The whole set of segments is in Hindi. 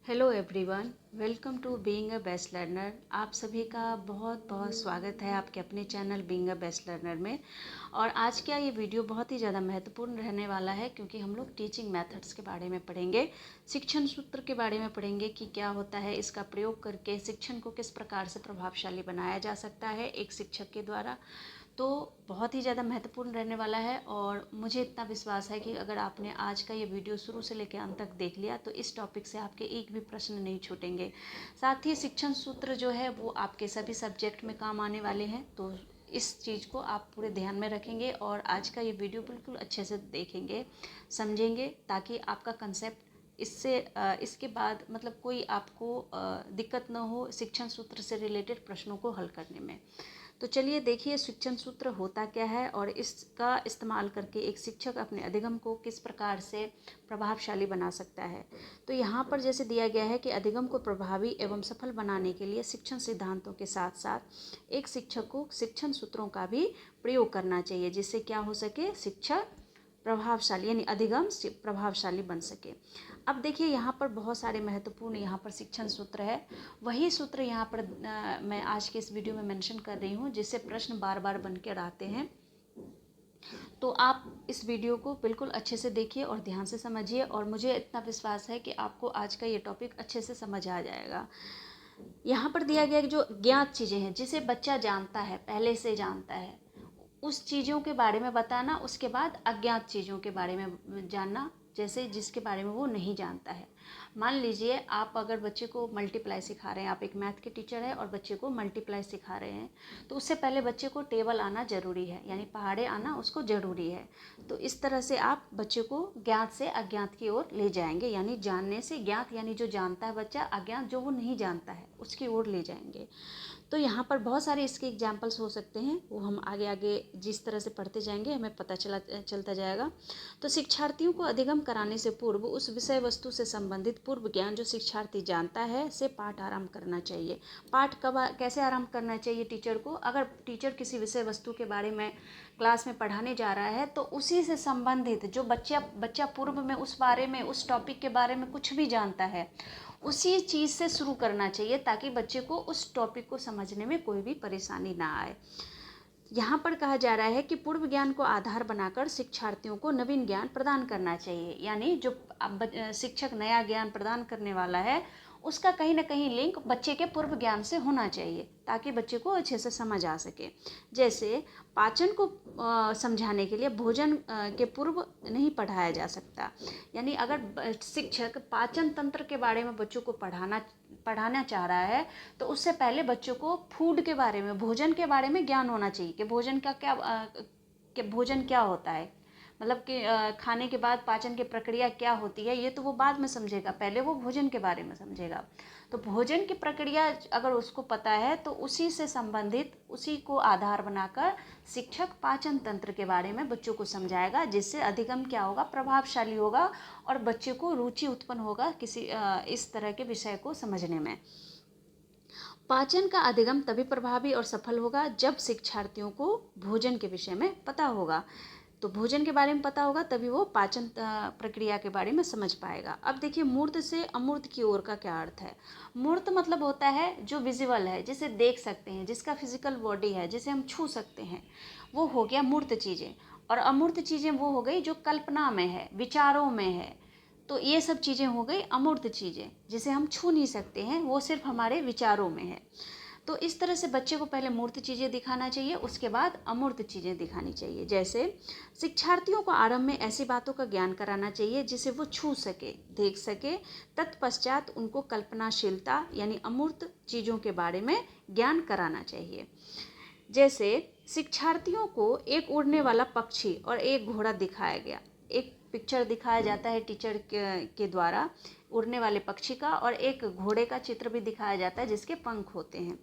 Hello everyone, welcome to being a best learner. आप सभी का बहुत बहुत स्वागत है आपके अपने channel being a best learner में। और आज का ये वीडियो बहुत ही ज़्यादा महत्वपूर्ण रहने वाला है क्योंकि हम लोग टीचिंग मेथड्स के बारे में पढ़ेंगे, शिक्षण सूत्र के बारे में पढ़ेंगे कि क्या होता है, इसका प्रयोग करके शिक्षण को किस प्रकार से प्रभावशाली बनाया जा सकता है एक शिक्षक के द्वारा। तो बहुत ही ज़्यादा महत्वपूर्ण रहने वाला है और मुझे इतना विश्वास है कि अगर आपने आज का ये वीडियो शुरू से लेकर अंत तक देख लिया तो इस टॉपिक से आपके एक भी प्रश्न नहीं छूटेंगे। साथ ही शिक्षण सूत्र जो है वो आपके सभी सब्जेक्ट में काम आने वाले हैं, तो इस चीज़ को आप पूरे ध्यान में रखेंगे और आज का ये वीडियो बिल्कुल अच्छे से देखेंगे, समझेंगे, ताकि आपका कंसेप्ट इसके बाद मतलब कोई आपको दिक्कत न हो शिक्षण सूत्र से रिलेटेड प्रश्नों को हल करने में। तो चलिए देखिए शिक्षण सूत्र होता क्या है और इसका इस्तेमाल करके एक शिक्षक अपने अधिगम को किस प्रकार से प्रभावशाली बना सकता है। तो यहाँ पर जैसे दिया गया है कि अधिगम को प्रभावी एवं सफल बनाने के लिए शिक्षण सिद्धांतों के साथ साथ एक शिक्षक को शिक्षण सूत्रों का भी प्रयोग करना चाहिए, जिससे क्या हो सके, शिक्षा प्रभावशाली यानी अधिगम प्रभावशाली बन सके। अब देखिए यहाँ पर बहुत सारे महत्वपूर्ण यहाँ पर शिक्षण सूत्र है। वही सूत्र यहाँ पर मैं आज के इस वीडियो में मेंशन कर रही हूँ, जिससे प्रश्न बार बार बन के आते हैं। तो आप इस वीडियो को बिल्कुल अच्छे से देखिए और ध्यान से समझिए और मुझे इतना विश्वास है कि आपको आज का ये टॉपिक अच्छे से समझ आ जाएगा। यहाँ पर दिया गया कि जो ज्ञात चीज़ें हैं जिसे बच्चा जानता है, पहले से जानता है, उस चीज़ों के बारे में बताना। उसके बाद अज्ञात चीज़ों के बारे में जानना, जैसे जिसके बारे में वो नहीं जानता है। मान लीजिए आप अगर बच्चे को मल्टीप्लाई सिखा रहे हैं, आप एक मैथ के टीचर हैं और बच्चे को मल्टीप्लाई सिखा रहे हैं, तो उससे पहले बच्चे को टेबल आना ज़रूरी है, यानी पहाड़े आना उसको ज़रूरी है। तो इस तरह से आप बच्चे को ज्ञात से अज्ञात की ओर ले जाएंगे, यानी जानने से ज्ञात यानी जो जानता है बच्चा, अज्ञात जो वो नहीं जानता है उसकी ओर ले जाएंगे। तो यहाँ पर बहुत सारे इसके एग्जाम्पल्स हो सकते हैं, वो हम आगे आगे जिस तरह से पढ़ते जाएंगे हमें पता चलता जाएगा। तो शिक्षार्थियों को अधिगम कराने से पूर्व उस विषय वस्तु से संबंधित पूर्व ज्ञान जो शिक्षार्थी जानता है से पाठ आरंभ करना चाहिए। पाठ कब कैसे आरंभ करना चाहिए टीचर को? अगर टीचर किसी विषय वस्तु के बारे में क्लास में पढ़ाने जा रहा है तो उसी से संबंधित जो बच्चा पूर्व में उस बारे में, उस टॉपिक के बारे में कुछ भी जानता है, उसी चीज़ से शुरू करना चाहिए, ताकि बच्चे को उस टॉपिक को समझने में कोई भी परेशानी ना आए। यहाँ पर कहा जा रहा है कि पूर्व ज्ञान को आधार बनाकर शिक्षार्थियों को नवीन ज्ञान प्रदान करना चाहिए, यानी जो शिक्षक नया ज्ञान प्रदान करने वाला है उसका कहीं ना कहीं लिंक बच्चे के पूर्व ज्ञान से होना चाहिए, ताकि बच्चे को अच्छे से समझ आ सके। जैसे पाचन को समझाने के लिए भोजन के पूर्व नहीं पढ़ाया जा सकता, यानी अगर शिक्षक पाचन तंत्र के बारे में बच्चों को पढ़ाना चाह रहा है तो उससे पहले बच्चों को फूड के बारे में, भोजन के बारे में ज्ञान होना चाहिए कि भोजन का भोजन क्या होता है, मतलब कि खाने के बाद पाचन की प्रक्रिया क्या होती है, ये तो वो बाद में समझेगा, पहले वो भोजन के बारे में समझेगा। तो भोजन की प्रक्रिया अगर उसको पता है तो उसी से संबंधित, उसी को आधार बनाकर शिक्षक पाचन तंत्र के बारे में बच्चों को समझाएगा, जिससे अधिगम क्या होगा, प्रभावशाली होगा और बच्चे को रुचि उत्पन्न होगा किसी इस तरह के विषय को समझने में। पाचन का अधिगम तभी प्रभावी और सफल होगा जब शिक्षार्थियों को भोजन के विषय में पता होगा। तो भोजन के बारे में पता होगा तभी वो पाचन प्रक्रिया के बारे में समझ पाएगा। अब देखिए मूर्त से अमूर्त की ओर का क्या अर्थ है। मूर्त मतलब होता है जो विजिबल है, जिसे देख सकते हैं, जिसका फिजिकल बॉडी है, जिसे हम छू सकते हैं, वो हो गया मूर्त चीज़ें। और अमूर्त चीज़ें वो हो गई जो कल्पना में है, विचारों में है। तो ये सब चीज़ें हो गई अमूर्त चीज़ें, जिसे हम छू नहीं सकते हैं, वो सिर्फ हमारे विचारों में है। तो इस तरह से बच्चे को पहले मूर्त चीज़ें दिखाना चाहिए, उसके बाद अमूर्त चीज़ें दिखानी चाहिए। जैसे शिक्षार्थियों को आरंभ में ऐसी बातों का ज्ञान कराना चाहिए जिसे वो छू सके, देख सके। तत्पश्चात उनको कल्पनाशीलता यानी अमूर्त चीज़ों के बारे में ज्ञान कराना चाहिए। जैसे शिक्षार्थियों को एक उड़ने वाला पक्षी और एक घोड़ा दिखाया गया, एक पिक्चर दिखाया जाता है टीचर के द्वारा उड़ने वाले पक्षी का, और एक घोड़े का चित्र भी दिखाया जाता है जिसके पंख होते हैं।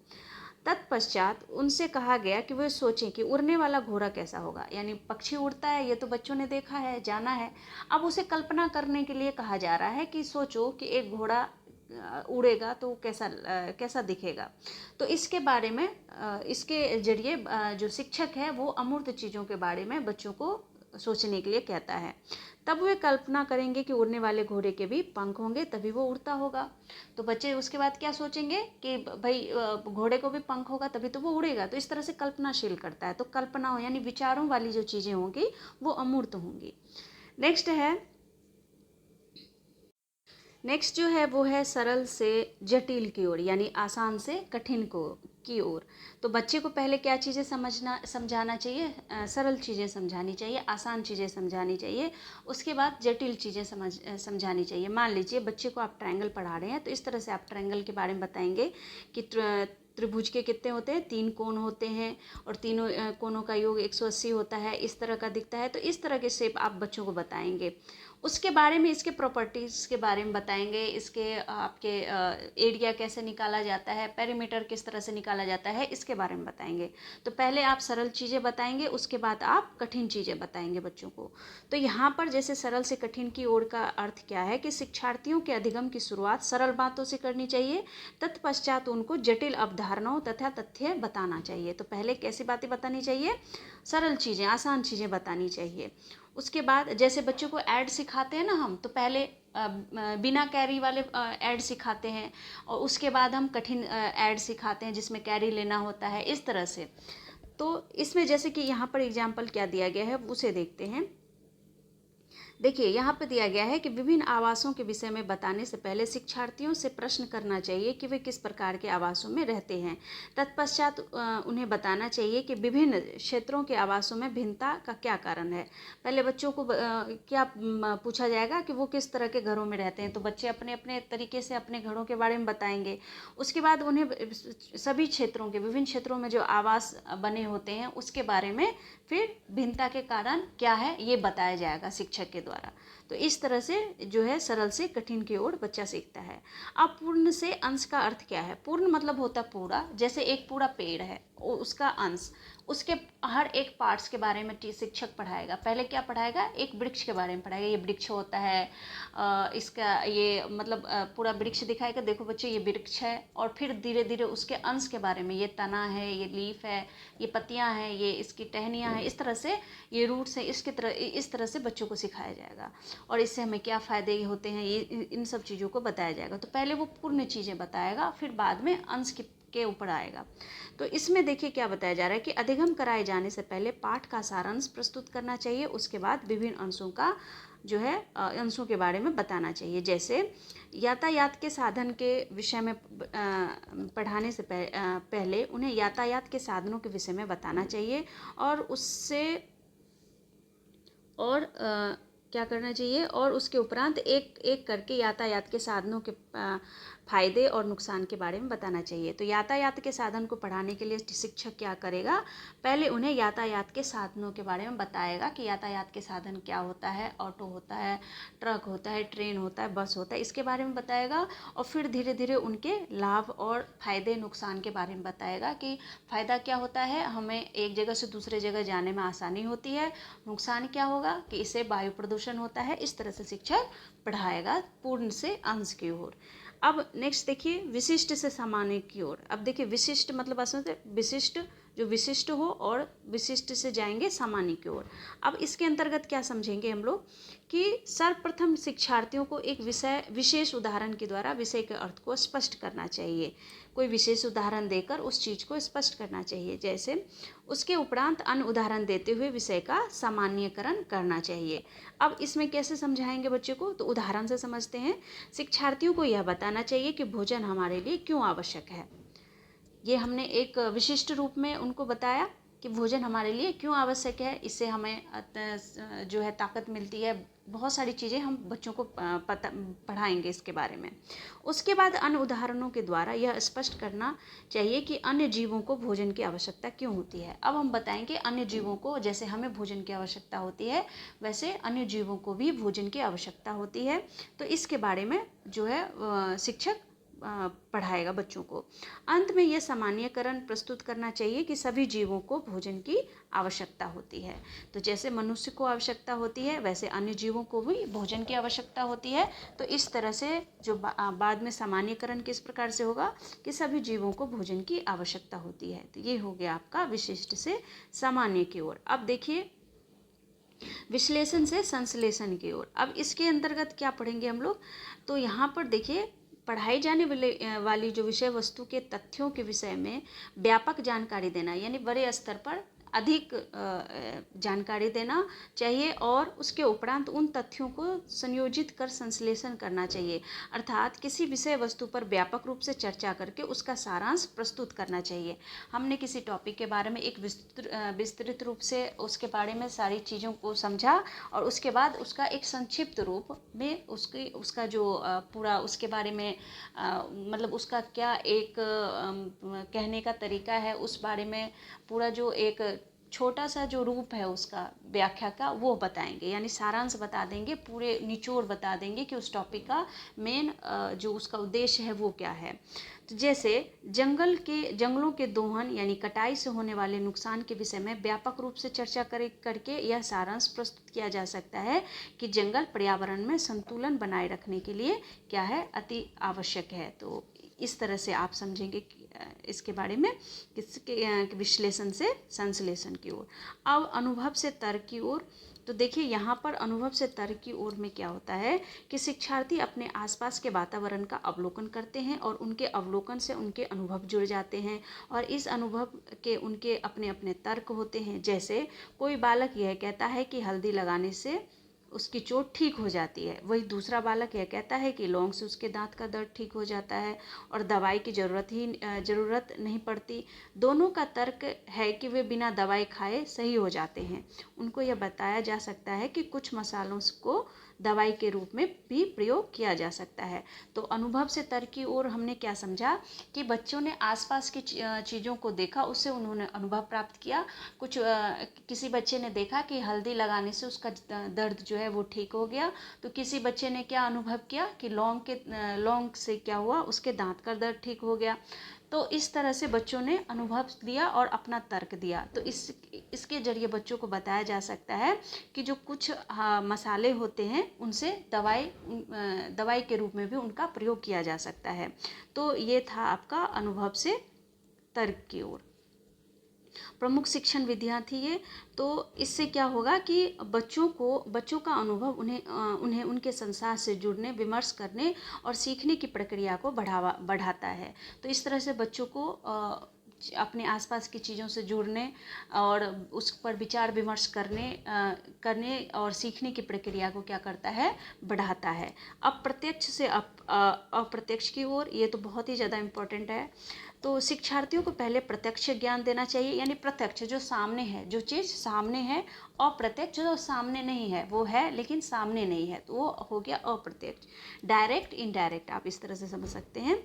तत्पश्चात उनसे कहा गया कि वे सोचें कि उड़ने वाला घोड़ा कैसा होगा, यानी पक्षी उड़ता है ये तो बच्चों ने देखा है, जाना है। अब उसे कल्पना करने के लिए कहा जा रहा है कि सोचो कि एक घोड़ा उड़ेगा तो कैसा दिखेगा। तो इसके बारे में इसके जरिए जो शिक्षक है वो अमूर्त चीज़ों के बारे में बच्चों को सोचने के लिए कहता है। तब वे कल्पना करेंगे कि उड़ने वाले घोड़े के भी पंख होंगे, तभी वो उड़ता होगा। तो बच्चे उसके बाद क्या सोचेंगे कि भाई घोड़े को भी पंख होगा तभी तो वो उड़ेगा। तो इस तरह से कल्पनाशील करता है। तो कल्पना यानी विचारों वाली जो चीज़ें होंगी वो अमूर्त होंगी। नेक्स्ट जो है वो है सरल से जटिल की ओर, यानी आसान से कठिन को की ओर। तो बच्चे को पहले क्या चीज़ें समझाना चाहिए, सरल चीज़ें समझानी चाहिए, आसान चीज़ें समझानी चाहिए, उसके बाद जटिल चीज़ें समझानी चाहिए। मान लीजिए बच्चे को आप ट्रायंगल पढ़ा रहे हैं, तो इस तरह से आप ट्रायंगल के बारे में बताएंगे कि त्रिभुज के कितने होते हैं, 3 कोण होते हैं और तीनों कोणों का योग 180 होता है, इस तरह का दिखता है। तो इस तरह के शेप आप बच्चों को बताएंगे। उसके बारे में, इसके प्रॉपर्टीज़ के बारे में बताएंगे, इसके आपके एरिया कैसे निकाला जाता है, पेरीमीटर किस तरह से निकाला जाता है, इसके बारे में बताएंगे। तो पहले आप सरल चीज़ें बताएंगे, उसके बाद आप कठिन चीज़ें बताएंगे बच्चों को। तो यहाँ पर जैसे सरल से कठिन की ओर का अर्थ क्या है कि शिक्षार्थियों के अधिगम की शुरुआत सरल बातों से करनी चाहिए, तत्पश्चात उनको जटिल अवधारणाओं तथा तथ्य बताना चाहिए। तो पहले कैसी बातें बतानी चाहिए, सरल चीज़ें, आसान चीज़ें बतानी चाहिए। उसके बाद जैसे बच्चों को ऐड सिखाते हैं ना हम, तो पहले बिना कैरी वाले ऐड सिखाते हैं और उसके बाद हम कठिन ऐड सिखाते हैं जिसमें कैरी लेना होता है, इस तरह से। तो इसमें जैसे कि यहाँ पर एग्जाम्पल क्या दिया गया है उसे देखते हैं। देखिए यहाँ पे दिया गया है कि विभिन्न आवासों के विषय में बताने से पहले शिक्षार्थियों से प्रश्न करना चाहिए कि वे किस प्रकार के आवासों में रहते हैं। तत्पश्चात उन्हें बताना चाहिए कि विभिन्न क्षेत्रों के आवासों में भिन्नता का क्या कारण है। पहले बच्चों को क्या पूछा जाएगा कि वो किस तरह के घरों में रहते हैं, तो बच्चे अपने अपने तरीके से अपने घरों के बारे में बताएंगे। उसके बाद उन्हें सभी क्षेत्रों के, विभिन्न क्षेत्रों में जो आवास बने होते हैं उसके बारे में फिर भिन्नता के कारण क्या है ये बताया जाएगा शिक्षक के द्वारा। तो इस तरह से जो है सरल से कठिन की ओर बच्चा सीखता है। अब पूर्ण से अंश का अर्थ क्या है। पूर्ण मतलब होता पूरा, जैसे एक पूरा पेड़ है उसका अंश, उसके हर एक पार्ट्स के बारे में शिक्षक पढ़ाएगा। पहले क्या पढ़ाएगा, एक वृक्ष के बारे में पढ़ाएगा, ये वृक्ष होता है, इसका ये मतलब पूरा वृक्ष दिखाएगा, देखो बच्चे ये वृक्ष है। और फिर धीरे धीरे उसके अंश के बारे में, ये तना है, ये लीफ है, ये पत्तियां हैं, ये इसकी टहनियां हैं, इस तरह से ये रूट्स हैं, इस तरह से बच्चों को सिखाया जाएगा। और इससे हमें क्या फ़ायदे होते हैं, ये इन सब चीज़ों को बताया जाएगा। तो पहले वो पूर्ण चीज़ें बताएगा, फिर बाद में अंश के ऊपर आएगा। तो इसमें देखिए क्या बताया जा रहा है कि अधिगम कराए जाने से पहले पाठ का सारांश प्रस्तुत करना चाहिए, उसके बाद विभिन्न अंशों का जो है अंशों के बारे में बताना चाहिए। जैसे यातायात के साधन के विषय में पढ़ाने से पहले उन्हें यातायात के साधनों के विषय में बताना चाहिए और उससे और क्या करना चाहिए, और उसके उपरांत एक एक करके यातायात के साधनों के फायदे और नुकसान के बारे में बताना चाहिए। तो यातायात के साधन को पढ़ाने के लिए शिक्षक क्या करेगा, पहले उन्हें यातायात के साधनों के बारे में बताएगा कि यातायात के साधन क्या होता है, ऑटो होता है, ट्रक होता है, ट्रेन होता है, बस होता है, इसके बारे में बताएगा। और फिर धीरे धीरे उनके लाभ और फायदे नुकसान के बारे में बताएगा कि फ़ायदा क्या होता है, हमें एक जगह से दूसरे जगह जाने में आसानी होती है, नुकसान क्या होगा कि इससे वायु प्रदूषण होता है। इस तरह से शिक्षक पढ़ाएगा पूर्ण से अंश की ओर। अब नेक्स्ट देखिए विशिष्ट से सामान्य की ओर। अब देखिए विशिष्ट मतलब असल में विशिष्ट, जो विशिष्ट हो, और विशिष्ट से जाएंगे सामान्य की ओर। अब इसके अंतर्गत क्या समझेंगे हम लोग कि सर्वप्रथम शिक्षार्थियों को एक विशेष उदाहरण के द्वारा विषय के अर्थ को स्पष्ट करना चाहिए। कोई विशेष उदाहरण देकर उस चीज़ को स्पष्ट करना चाहिए। जैसे उसके उपरांत अन्य उदाहरण देते हुए विषय का सामान्यकरण करना चाहिए। अब इसमें कैसे समझाएंगे बच्चे को, तो उदाहरण से समझते हैं। शिक्षार्थियों को यह बताना चाहिए कि भोजन हमारे लिए क्यों आवश्यक है। ये हमने एक विशिष्ट रूप में उनको बताया कि भोजन हमारे लिए क्यों आवश्यक है, इससे हमें जो है ताकत मिलती है, बहुत सारी चीज़ें हम बच्चों को पढ़ाएंगे इसके बारे में। उसके बाद अन्य उदाहरणों के द्वारा यह स्पष्ट करना चाहिए कि अन्य जीवों को भोजन की आवश्यकता क्यों होती है। अब हम बताएंगे अन्य जीवों को, जैसे हमें भोजन की आवश्यकता होती है वैसे अन्य जीवों को भी भोजन की आवश्यकता होती है। तो इसके बारे में जो है शिक्षक पढ़ाएगा बच्चों को। अंत में यह सामान्यकरण प्रस्तुत करना चाहिए कि सभी जीवों को भोजन की आवश्यकता होती है। तो जैसे मनुष्य को आवश्यकता होती है वैसे अन्य जीवों को भी भोजन की आवश्यकता होती है। तो इस तरह से जो बाद में सामान्यकरण किस प्रकार से होगा कि सभी जीवों को भोजन की आवश्यकता होती है। तो ये हो गया आपका विशिष्ट से सामान्य की ओर। अब देखिए विश्लेषण से संश्लेषण की ओर। अब इसके अंतर्गत क्या पढ़ेंगे हम लोग, तो यहाँ पर देखिए पढ़ाई जाने वाली जो विषय वस्तु के तथ्यों के विषय में व्यापक जानकारी देना, यानी बड़े स्तर पर अधिक जानकारी देना चाहिए और उसके उपरांत उन तथ्यों को संयोजित कर संश्लेषण करना चाहिए, अर्थात किसी विषय वस्तु पर व्यापक रूप से चर्चा करके उसका सारांश प्रस्तुत करना चाहिए। हमने किसी टॉपिक के बारे में एक विस्तृत रूप से उसके बारे में सारी चीज़ों को समझा और उसके बाद उसका एक संक्षिप्त रूप में उसका जो पूरा उसके बारे में मतलब उसका क्या एक कहने का तरीका है, उस बारे में पूरा जो एक छोटा सा जो रूप है उसका व्याख्या का वो बताएंगे, यानी सारांश बता देंगे, पूरे निचोड़ बता देंगे कि उस टॉपिक का मेन जो उसका उद्देश्य है वो क्या है। तो जैसे जंगलों के दोहन यानी कटाई से होने वाले नुकसान के विषय में व्यापक रूप से चर्चा करके यह सारांश प्रस्तुत किया जा सकता है कि जंगल पर्यावरण में संतुलन बनाए रखने के लिए क्या है, अति आवश्यक है। तो इस तरह से आप समझेंगे इसके बारे में, किसके विश्लेषण से संश्लेषण की ओर। अब अनुभव से तर्क की ओर, तो देखिए यहाँ पर अनुभव से तर्क की ओर में क्या होता है कि शिक्षार्थी अपने आसपास के वातावरण का अवलोकन करते हैं और उनके अवलोकन से उनके अनुभव जुड़ जाते हैं और इस अनुभव के उनके अपने अपने तर्क होते हैं। जैसे कोई बालक यह कहता है कि हल्दी लगाने से उसकी चोट ठीक हो जाती है, वही दूसरा बालक यह कहता है कि लौंग से उसके दांत का दर्द ठीक हो जाता है और दवाई की ज़रूरत नहीं पड़ती। दोनों का तर्क है कि वे बिना दवाई खाए सही हो जाते हैं। उनको यह बताया जा सकता है कि कुछ मसालों को दवाई के रूप में भी प्रयोग किया जा सकता है। तो अनुभव से तर्क की ओर हमने क्या समझा कि बच्चों ने आसपास की चीज़ों को देखा, उससे उन्होंने अनुभव प्राप्त किया। किसी बच्चे ने देखा कि हल्दी लगाने से उसका दर्द जो है वो ठीक हो गया, तो किसी बच्चे ने क्या अनुभव किया कि लौंग से क्या हुआ, उसके दांत का दर्द ठीक हो गया। तो इस तरह से बच्चों ने अनुभव दिया और अपना तर्क दिया। तो इसके जरिए बच्चों को बताया जा सकता है कि जो कुछ मसाले होते हैं उनसे दवाई के रूप में भी उनका प्रयोग किया जा सकता है। तो ये था आपका अनुभव से तर्क की ओर। प्रमुख शिक्षण विधियाँ थी ये। तो इससे क्या होगा कि बच्चों का अनुभव उन्हें उनके संसार से जुड़ने, विमर्श करने और सीखने की प्रक्रिया को बढ़ाता है। तो इस तरह से बच्चों को अपने आसपास की चीज़ों से जुड़ने और उस पर विचार विमर्श करने और सीखने की प्रक्रिया को क्या करता है, बढ़ाता है। अब प्रत्यक्ष से अप्रत्यक्ष की ओर, ये तो बहुत ही ज़्यादा इम्पोर्टेंट है। तो शिक्षार्थियों को पहले प्रत्यक्ष ज्ञान देना चाहिए, यानी प्रत्यक्ष जो सामने है, जो चीज़ सामने है। अप्रत्यक्ष जो सामने नहीं है, वो है लेकिन सामने नहीं है, तो वो हो गया अप्रत्यक्ष। डायरेक्ट, इनडायरेक्ट आप इस तरह से समझ सकते हैं।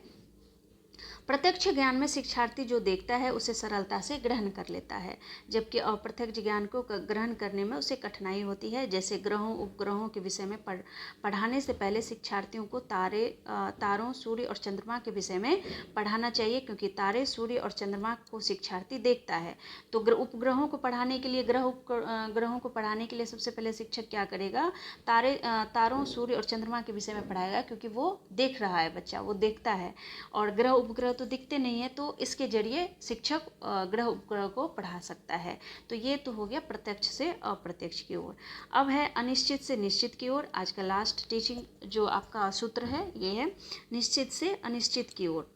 प्रत्यक्ष ज्ञान में शिक्षार्थी जो देखता है उसे सरलता से ग्रहण कर लेता है, जबकि अप्रत्यक्ष ज्ञान को ग्रहण करने में उसे कठिनाई होती है। जैसे ग्रहों उपग्रहों के विषय में पढ़ाने से पहले शिक्षार्थियों को तारों, सूर्य और चंद्रमा के विषय में पढ़ाना चाहिए, क्योंकि तारे, सूर्य और चंद्रमा को शिक्षार्थी देखता है। तो उपग्रहों को पढ़ाने के लिए ग्रहों को पढ़ाने के लिए सबसे पहले शिक्षक क्या करेगा, तारों, सूर्य और चंद्रमा के विषय में पढ़ाएगा, क्योंकि वो देख रहा है, बच्चा वो देखता है। और ग्रह उपग्रह तो दिखते नहीं है, तो इसके जरिए शिक्षक ग्रह उपग्रह को पढ़ा सकता है। तो ये तो हो गया प्रत्यक्ष से अप्रत्यक्ष की ओर। अब है अनिश्चित से निश्चित की ओर। आज का लास्ट टीचिंग जो आपका सूत्र है ये है निश्चित से अनिश्चित की ओर।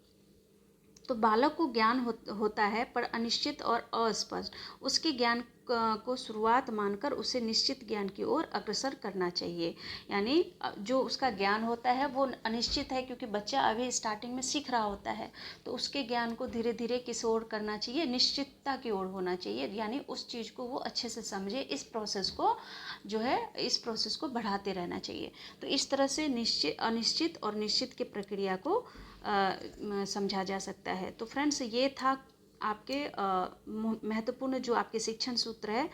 तो बालक को ज्ञान होता है पर अनिश्चित और अस्पष्ट, उसके ज्ञान को शुरुआत मानकर उसे निश्चित ज्ञान की ओर अग्रसर करना चाहिए। यानी जो उसका ज्ञान होता है वो अनिश्चित है, क्योंकि बच्चा अभी स्टार्टिंग में सीख रहा होता है, तो उसके ज्ञान को धीरे धीरे किस ओर करना चाहिए, निश्चितता की ओर होना चाहिए। यानी उस चीज़ को वो अच्छे से समझे, इस प्रोसेस को बढ़ाते रहना चाहिए। तो इस तरह से अनिश्चित और निश्चित की प्रक्रिया को समझा जा सकता है। तो फ्रेंड्स, ये था आपके महत्वपूर्ण जो आपके शिक्षण सूत्र है,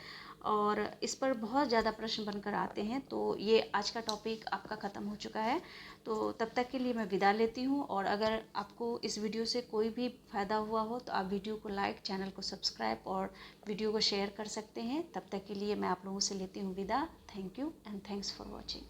और इस पर बहुत ज़्यादा प्रश्न बनकर आते हैं। तो ये आज का टॉपिक आपका ख़त्म हो चुका है। तो तब तक के लिए मैं विदा लेती हूँ, और अगर आपको इस वीडियो से कोई भी फ़ायदा हुआ हो तो आप वीडियो को लाइक, चैनल को सब्सक्राइब और वीडियो को शेयर कर सकते हैं। तब तक के लिए मैं आप लोगों से लेती हूँ विदा। Thank you and thanks for watching.